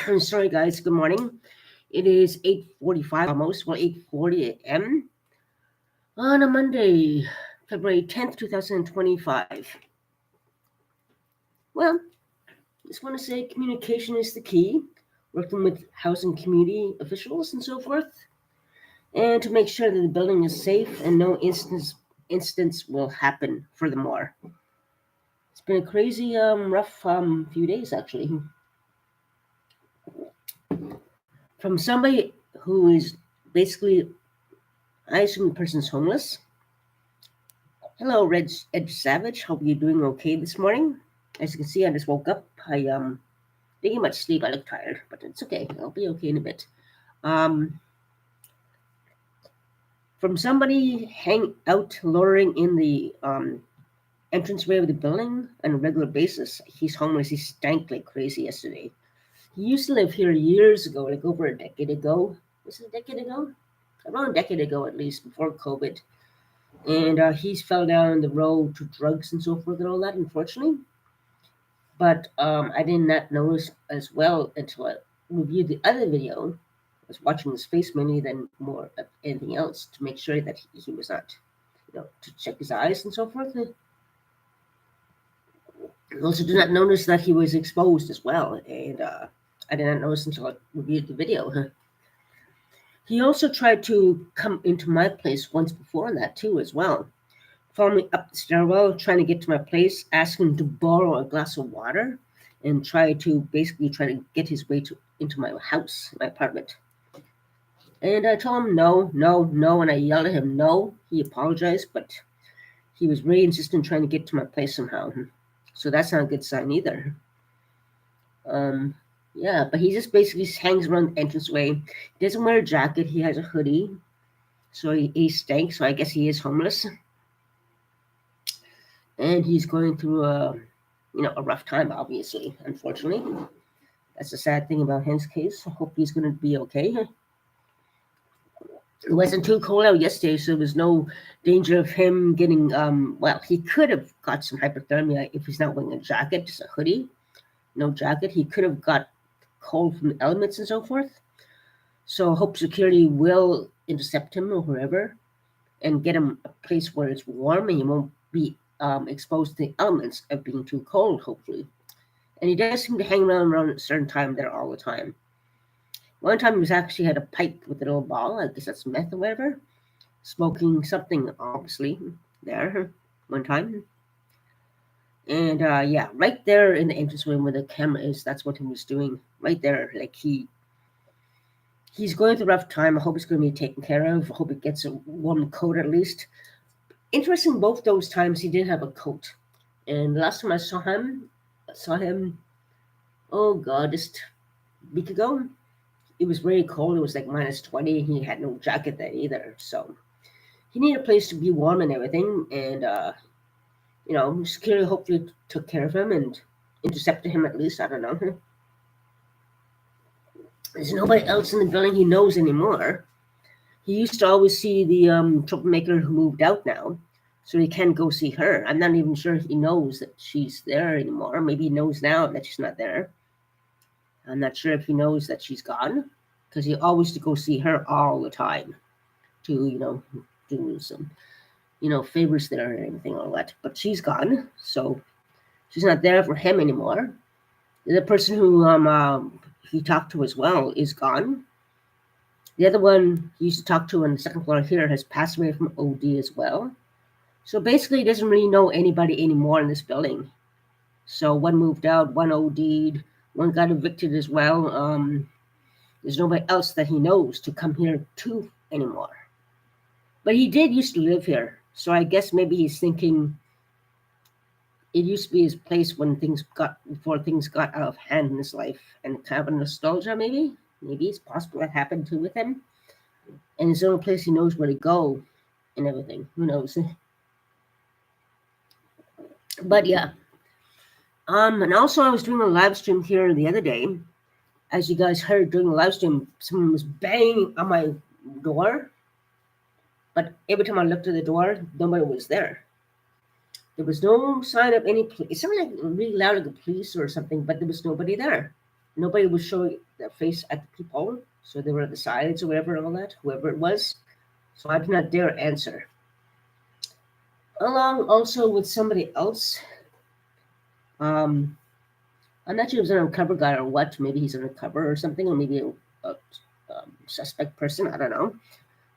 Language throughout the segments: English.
I'm sorry, guys. Good morning. It is 8:45 almost, well, 8:40 a.m. on a Monday, February 10th, 2025. Well, just want to say communication is the key, working with housing community officials and so forth, and to make sure that the building is safe and no incidents will happen furthermore. It's been a crazy, rough few days, actually. From somebody who is basically, I assume the person's homeless. Hello, Red Edge Savage. Hope you're doing okay this morning. As you can see, I just woke up. I didn't much sleep. I look tired, but it's okay. I'll be okay in a bit. Um, from somebody hang out loitering in the entranceway of the building on a regular basis. He's homeless. He stank like crazy yesterday. He used to live here years ago, like over a decade ago. Was it a decade ago? Around a decade ago, at least, before COVID. And he fell down the road to drugs and so forth and all that, unfortunately. But I did not notice as well until I reviewed the other video. I was watching his face mainly than more of anything else to make sure that he was not, to check his eyes and so forth. I also did not notice that he was exposed as well, and I did not notice until I reviewed the video. He also tried to come into my place once before that too, as well. Followed me up the stairwell, trying to get to my place, asking to borrow a glass of water, and try to get his way into my house, my apartment. And I told him no, no, no, and I yelled at him no. He apologized, but he was really insistent trying to get to my place somehow. So that's not a good sign either. Um, yeah, but he just basically hangs around the entranceway. He doesn't wear a jacket. He has a hoodie, so he stinks. So I guess he is homeless, and he's going through a rough time. Obviously, unfortunately, that's the sad thing about his case. I hope he's going to be okay. It wasn't too cold out yesterday, so there was no danger of him getting. Well, he could have got some hypothermia if he's not wearing a jacket, just a hoodie, no jacket. He could have got cold from the elements and so forth. So I hope security will intercept him or whoever and get him a place where it's warm and he won't be exposed to the elements of being too cold, hopefully. And he does seem to hang around a certain time there all the time. One time he was actually had a pipe with a little ball, I guess that's meth or whatever, smoking something, obviously, there one time. And yeah, right there in the entranceway where the camera is, that's what he was doing. Right there. Like he's going through a rough time. I hope it's going to be taken care of. I hope he gets a warm coat at least. Interesting, both those times he did have a coat. And the last time I saw him, oh god, just a week ago. It was very cold. It was like minus 20. He had no jacket then either. So he needed a place to be warm and everything. And, security hopefully took care of him and intercepted him at least. I don't know. There's nobody else in the building he knows anymore. He used to always see the troublemaker who moved out now. So he can go see her. I'm not even sure he knows that she's there anymore. Maybe he knows now that she's not there. I'm not sure if he knows that she's gone because he always to go see her all the time to, do some, favors there and everything, all that. But she's gone, so she's not there for him anymore. The person who he talked to as well is gone. The other one he used to talk to on the second floor here has passed away from OD as well. So basically, he doesn't really know anybody anymore in this building. So one moved out, one OD'd, one got evicted as well. There's nobody else that he knows to come here to anymore. But he did used to live here. So I guess maybe he's thinking it used to be his place before things got out of hand in his life. And kind of a nostalgia, maybe? Maybe it's possible that happened too with him. And it's the only place he knows where to go and everything. Who knows? But yeah. And also I was doing a live stream here the other day. As you guys heard during the live stream, someone was banging on my door. But every time I looked at the door, nobody was there. There was no sign of any police. It sounded like really loud, like a police or something, but there was nobody there. Nobody was showing their face at the people, so they were at the sides or whatever and all that, whoever it was. So I did not dare answer. Along also with somebody else. I'm not sure if he's an undercover guy or what. Maybe he's undercover or something, or maybe a suspect person. I don't know.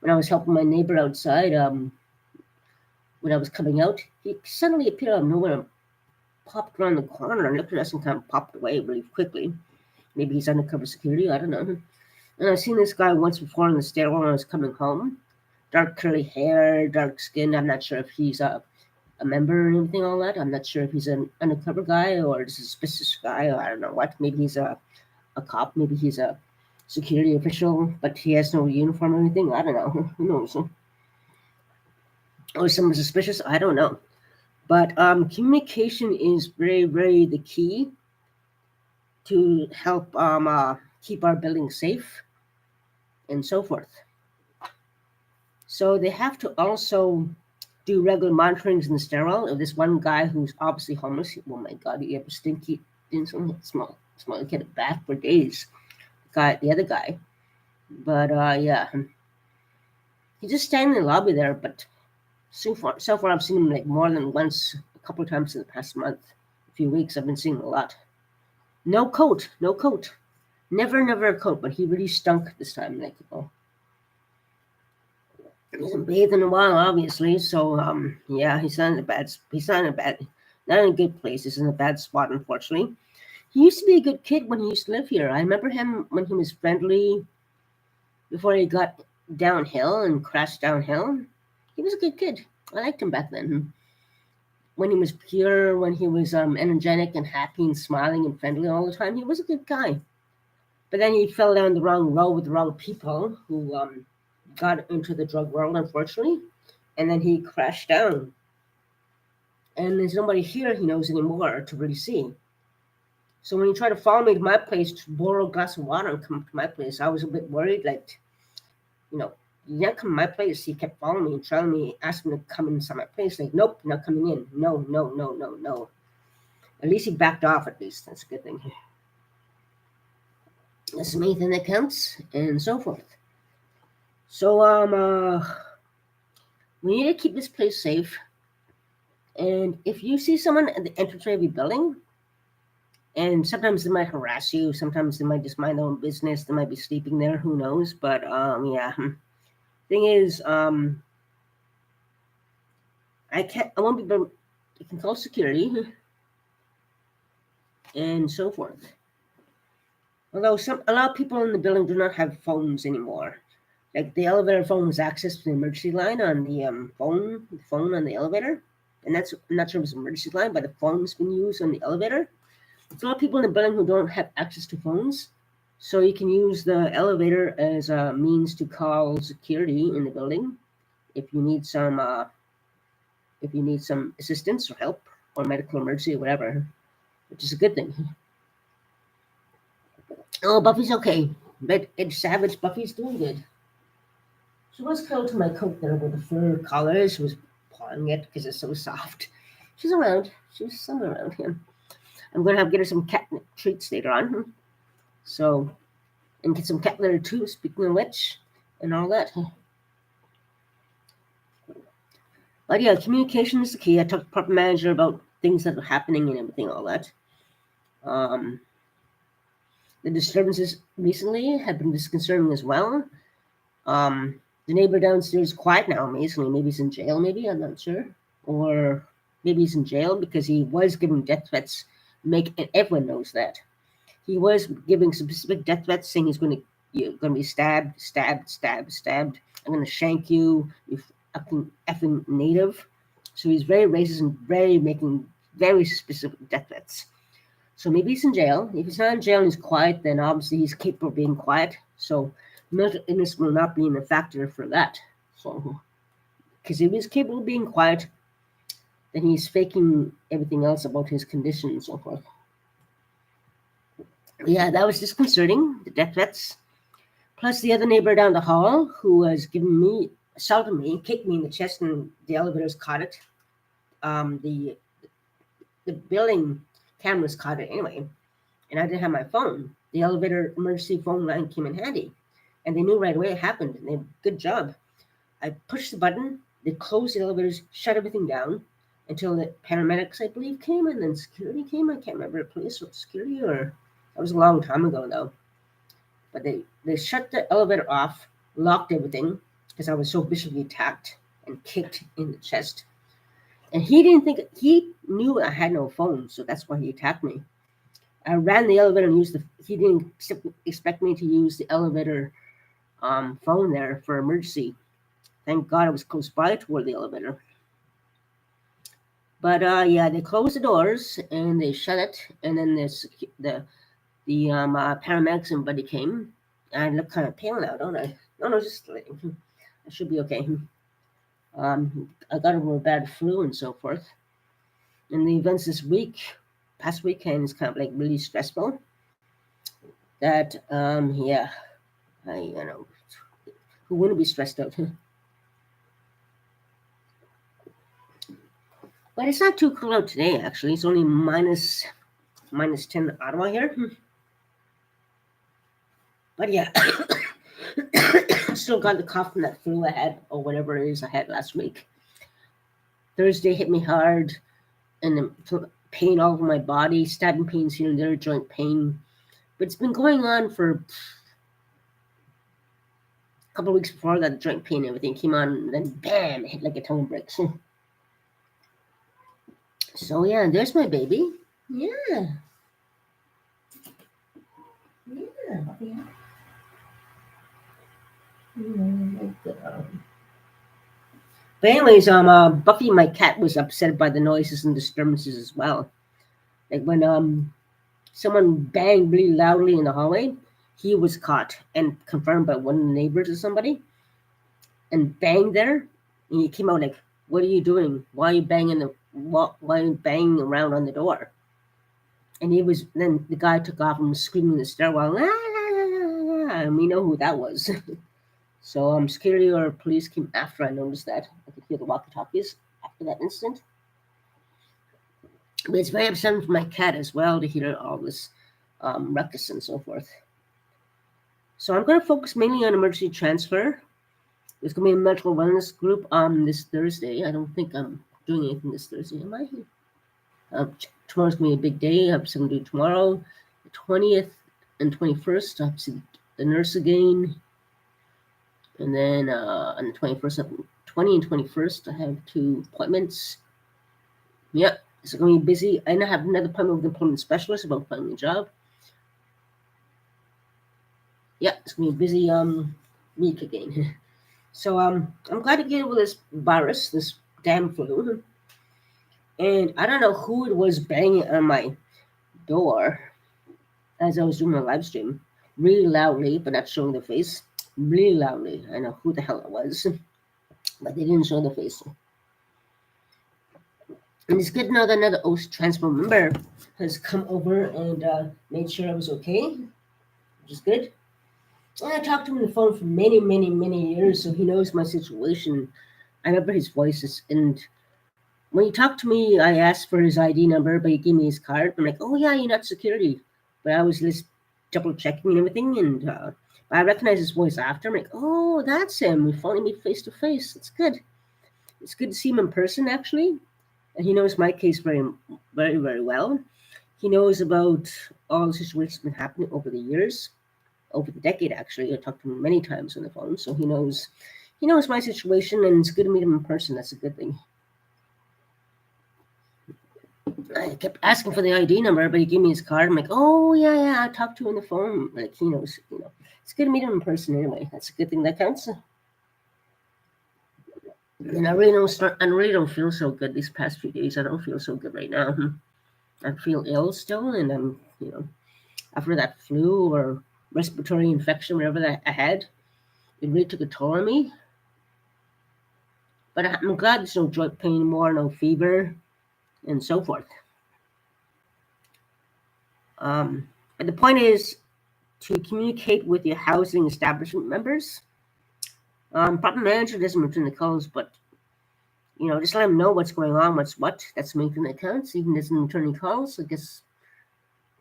When I was helping my neighbor outside, when I was coming out, he suddenly appeared out of nowhere and popped around the corner and looked at us and kind of popped away really quickly. Maybe he's undercover security. I don't know. And I've seen this guy once before in the stairwell when I was coming home. Dark curly hair, dark skin. I'm not sure if he's a member or anything, all that. I'm not sure if he's an undercover guy or just a suspicious guy, or I don't know what. Maybe he's a cop, maybe he's a security official, but he has no uniform or anything. I don't know. Who knows? Or someone suspicious? I don't know. But communication is very, very the key to help keep our building safe and so forth. So they have to also do regular monitorings in the stairwell of this one guy who's obviously homeless. Oh my God, he have a stinky, smell like he had a bath for days. The other guy. But yeah, he's just standing in the lobby there. But so far I've seen him like more than once, a couple of times in the past month, a few weeks. I've been seeing him a lot. No coat. Never a coat. But he really stunk this time. Like, he hasn't bathed in a while, obviously. So yeah, he's not in a good place. He's in a bad spot, unfortunately. He used to be a good kid when he used to live here. I remember him when he was friendly before he got downhill and crashed downhill. He was a good kid. I liked him back then. When he was pure, when he was energetic and happy and smiling and friendly all the time, he was a good guy. But then he fell down the wrong road with the wrong people who got into the drug world, unfortunately. And then he crashed down. And there's nobody here he knows anymore to really see. So when he tried to follow me to my place to borrow a glass of water and come to my place, I was a bit worried, like, you can't come to my place. He kept following me and trying me, asking me to come inside my place. Like, nope, not coming in. No. At least he backed off, at least. That's a good thing. That's the main thing that counts, and so forth. So, we need to keep this place safe. And if you see someone at the entrance of your building, and sometimes they might harass you. Sometimes they might just mind their own business. They might be sleeping there. Who knows? But yeah. Thing is, I won't be able. You can call security and so forth. Although a lot of people in the building do not have phones anymore. Like the elevator phone has access to the emergency line on the phone on the elevator, and I'm not sure if it's an emergency line, but the phone's been used on the elevator. There's a lot of people in the building who don't have access to phones, so you can use the elevator as a means to call security in the building if you need some assistance or help or medical emergency or whatever, which is a good thing. Oh, Buffy's okay, but it's Savage. Buffy's doing good. She was curled to my coat there with the fur collar. She was pawing it because it's so soft. She's around. She's somewhere around here. I'm going to get her some cat treats later on. So, and get some cat litter too, speaking of which, and all that. But yeah, communication is the key. I talked to the property manager about things that are happening and everything, all that. The disturbances recently have been disconcerting as well. The neighbor downstairs is quiet now, amazingly. Maybe he's in jail, maybe, I'm not sure. Or maybe he's in jail because he was giving death threats. And everyone knows that. He was giving specific death threats, saying you're going to be stabbed. I'm going to shank you, you effing native. So he's very racist and making very specific death threats. So maybe he's in jail. If he's not in jail and he's quiet, then obviously he's capable of being quiet. So mental illness will not be a factor for that. So, because if he's capable of being quiet, then he's faking everything else about his condition and so forth. Yeah, that was disconcerting, the death threats. Plus the other neighbor down the hall who was assaulted me, kicked me in the chest, and the elevators caught it. the building cameras caught it anyway, and I didn't have my phone. The elevator emergency phone line came in handy, and they knew right away it happened. And they good job. I pushed the button. They closed the elevators, shut everything down until the paramedics, I believe, came, and then security came. I can't remember, police or security, or that was a long time ago though. But they shut the elevator off, locked everything because I was so viciously attacked and kicked in the chest. And he didn't think he knew I had no phone, so that's why he attacked me. I ran the elevator and used he didn't expect me to use the elevator phone there for emergency. Thank God I was close by toward the elevator. But yeah, they closed the doors and they shut it, and then the paramedics and buddy came. I look kind of pale now, don't I? No, just I should be okay. I got over a bad flu and so forth. And the events this past weekend is kind of like really stressful. That yeah, who wouldn't be stressed out? But it's not too cold out today. Actually, it's only minus 10 in Ottawa here. But yeah, still got the cough from that flu I had, or whatever it is I had last week. Thursday hit me hard, and the pain all over my body, stabbing pains here and there, joint pain. But it's been going on for a couple of weeks before that. Joint pain, everything came on, and then bam, it hit like a ton of bricks. So yeah, there's my baby. Yeah. But anyways, Buffy, my cat, was upset by the noises and disturbances as well. Like when someone banged really loudly in the hallway, he was caught and confirmed by one of the neighbors or somebody, and banged there. And he came out like, "What are you doing? Why are you banging why are you banging around on the door?" And then the guy took off and was screaming in the stairwell. And we know who that was. So security or police came after I noticed that. I could hear the walkie-talkies after that incident. But it's very upsetting for my cat as well to hear all this ruckus and so forth. So I'm going to focus mainly on emergency transfer. There's going to be a mental wellness group this Thursday. I don't think I'm doing anything this Thursday, am I? Tomorrow's going to be a big day. I have something to do tomorrow. The 20th and 21st, I have to see the nurse again. And then on the 21st, 20 and 21st, I have 2 appointments. Yeah, it's going to be busy. I now have another appointment with an employment specialist about finding a job. Yeah, it's going to be a busy week again. So I'm glad to get over this virus, this damn flu. And I don't know who it was banging on my door as I was doing my live stream, really loudly, but not showing the face. Really loudly. I know who the hell it was, but they didn't show the face. And it's good to know that another OSH transfer member has come over and made sure I was okay, which is good. And I talked to him on the phone for many, many, many years, so he knows my situation. I remember his voices, and when he talked to me, I asked for his ID number, but he gave me his card. I'm like, "Oh yeah, you're not security," but I was just double checking and everything, and I recognized his voice after. I'm like, "Oh, that's him. We finally meet face to face. It's good. It's good to see him in person, actually." And he knows my case very, very, very well. He knows about all the situations that have been happening over the years, over the decade, actually. I talked to him many times on the phone, so he knows my situation, and it's good to meet him in person. That's a good thing. I kept asking for the ID number, but he gave me his card. I'm like, "Oh yeah, I talked to him on the phone." Like he knows, It's good to meet him in person anyway. That's a good thing that counts. And I really don't feel so good these past few days. I don't feel so good right now. I feel ill still, and I'm, after that flu or respiratory infection, whatever that I had, it really took a toll on me. But I'm glad there's no joint pain anymore, no fever, and so forth. And the point is to communicate with your housing establishment members. Property manager doesn't return the calls, but Just let them know what's going on, what's what. That's the main thing that counts. Even as an attorney calls, I guess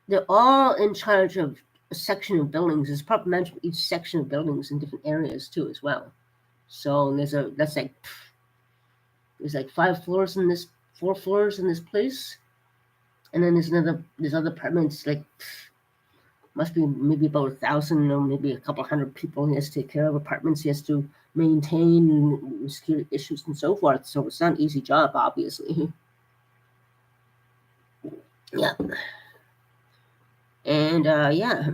they're all in charge of a section of buildings. There's proper management for each section of buildings in different areas too, as well. So there's like 5 floors in this, 4 floors in this place, and then there's other apartments like must be maybe about 1,000 or maybe a couple hundred people he has to take care of, apartments he has to maintain, security issues and so forth. So it's not an easy job, obviously. Yeah. And yeah.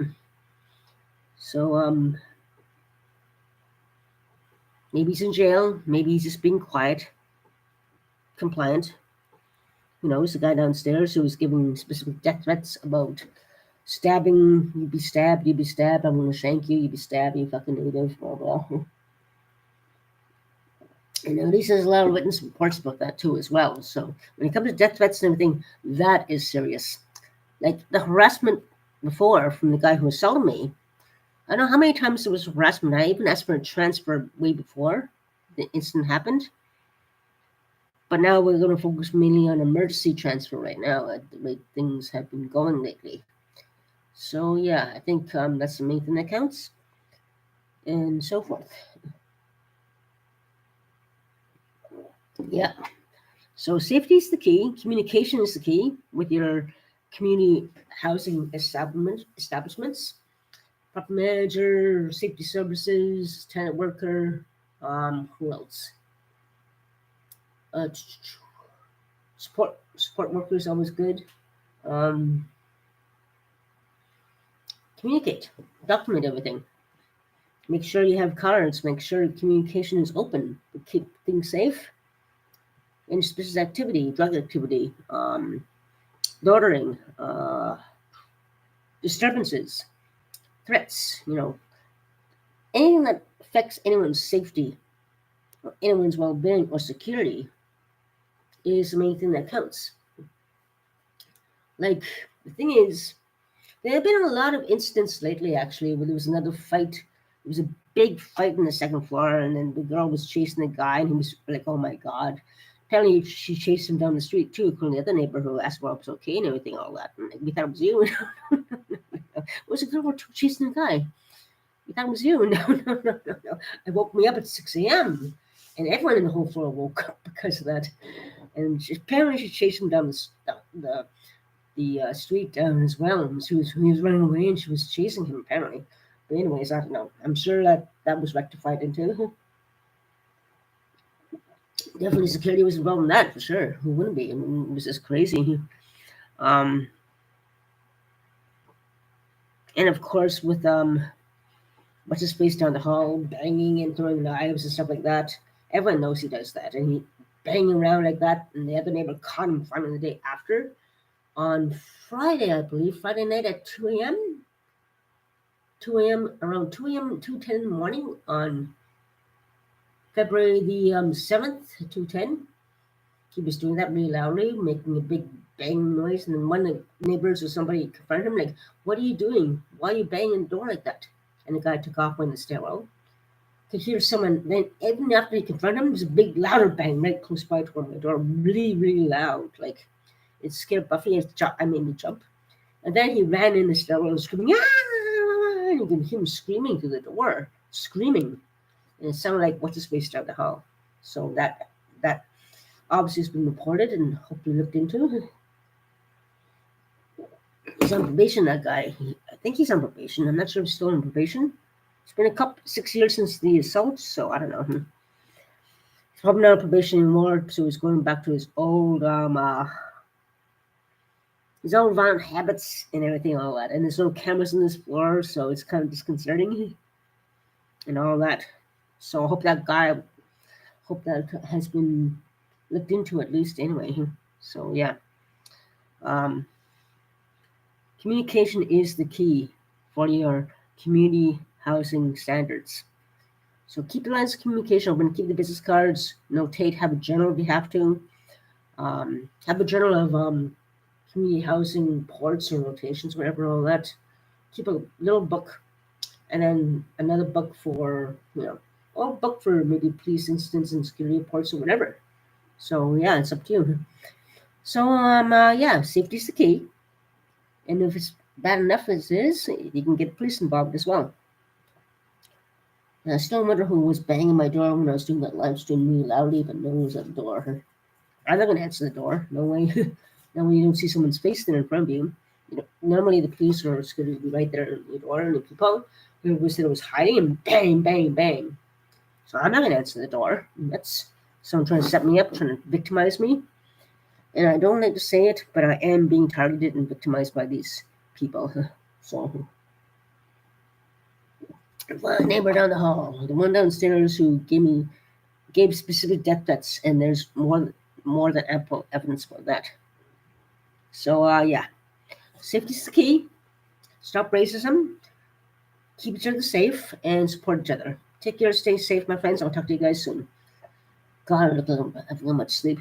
So maybe he's in jail, maybe he's just being quiet, compliant. Who knows? The guy downstairs who was giving specific death threats about stabbing, you'd be stabbed, I'm gonna shank you, you'd be stabbed, you fucking native, blah blah. And at least there's a lot of witness reports about that too as well. So when it comes to death threats and everything, that is serious. Like the harassment before from the guy who assaulted me, I don't know how many times there was harassment. I even asked for a transfer way before the incident happened. But now we're going to focus mainly on emergency transfer right now, the way things have been going lately. So yeah, I think that's the main thing that counts, and so forth. Yeah. So safety is the key. Communication is the key with your community housing establishments. Proper manager, safety services, tenant worker. Who else? Support workers always good. Communicate, document everything. Make sure you have cards. Make sure communication is open. Keep things safe. Any suspicious activity, drug activity, loitering, disturbances, threats. Anything that affects anyone's safety or anyone's well-being or security is the main thing that counts. Like, the thing is, there have been a lot of incidents lately, actually, where there was another fight. There was a big fight on the second floor, and then the girl was chasing the guy, and he was like, oh my God. Apparently, she chased him down the street, too, including the other neighbor who asked if I was okay and everything, all that. And we thought it was you. It was a girl chasing the guy. We thought it was you. No. It woke me up at 6 a.m., and everyone in the whole floor woke up because of that. And apparently, she chased him down the street down as well. He was running away, and she was chasing him, apparently. But anyways, I don't know. I'm sure that was rectified into. Definitely security was involved in that, for sure. Who wouldn't be? I mean, it was just crazy. And of course, with what's his face down the hall, banging and throwing knives and stuff like that. Everyone knows he does that. And he banging around like that, and the other neighbor caught him finally the day after. On Friday, I believe, Friday night at 2 a.m. 2 a.m. around 2 a.m. 2:10 in the morning on February the 7th, 2:10. He was doing that really loudly, making a big bang noise, and then one of the neighbors or somebody confronted him, like, "What are you doing? Why are you banging the door like that?" And the guy took off, went in the stairwell. Could hear someone. Then even after he confronted him, there was a big louder bang right close by to my door, really, really loud, like. It scared Buffy. I made me jump. And then he ran in the stairwell and screaming, ah! And you can hear him screaming through the door, screaming. And it sounded like what's his face down the hall. So that obviously has been reported and hopefully looked into. He's on probation, that guy. I think he's on probation. I'm not sure if he's still on probation. It's been 6 years since the assault, so I don't know. He's probably not on probation anymore, so he's going back to his old his own violent habits and everything, all that. And there's no cameras on this floor, so it's kind of disconcerting and all that. So I hope that has been looked into at least anyway. So yeah. Communication is the key for your community housing standards. So keep the lines of communication open, keep the business cards, notate, have a journal if you have to. Have a journal of community housing reports or rotations, whatever, all that. Keep a little book, and then another book for, or a book for maybe police incidents and security reports or whatever. So yeah, it's up to you. So yeah, safety's the key. And if it's bad enough as it is, you can get police involved as well. And I still wonder who was banging my door when I was doing that live stream really loudly, but no one was at the door. I'm not going to answer the door. No way. No way you don't see someone's face there in front of you. Normally the police are going to be right there at the door, and the people who said it was hiding, and bang, bang, bang. So I'm not going to answer the door. That's someone trying to set me up, trying to victimize me. And I don't like to say it, but I am being targeted and victimized by these people. So the neighbor down the hall, the one downstairs who gave specific death threats, and there's more than ample evidence for that. So yeah, safety's the key. Stop racism, keep each other safe, and support each other. Take care, stay safe, my friends. I'll talk to you guys soon. God, I haven't much sleep.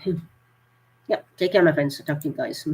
Yep, take care, my friends. I'll talk to you guys.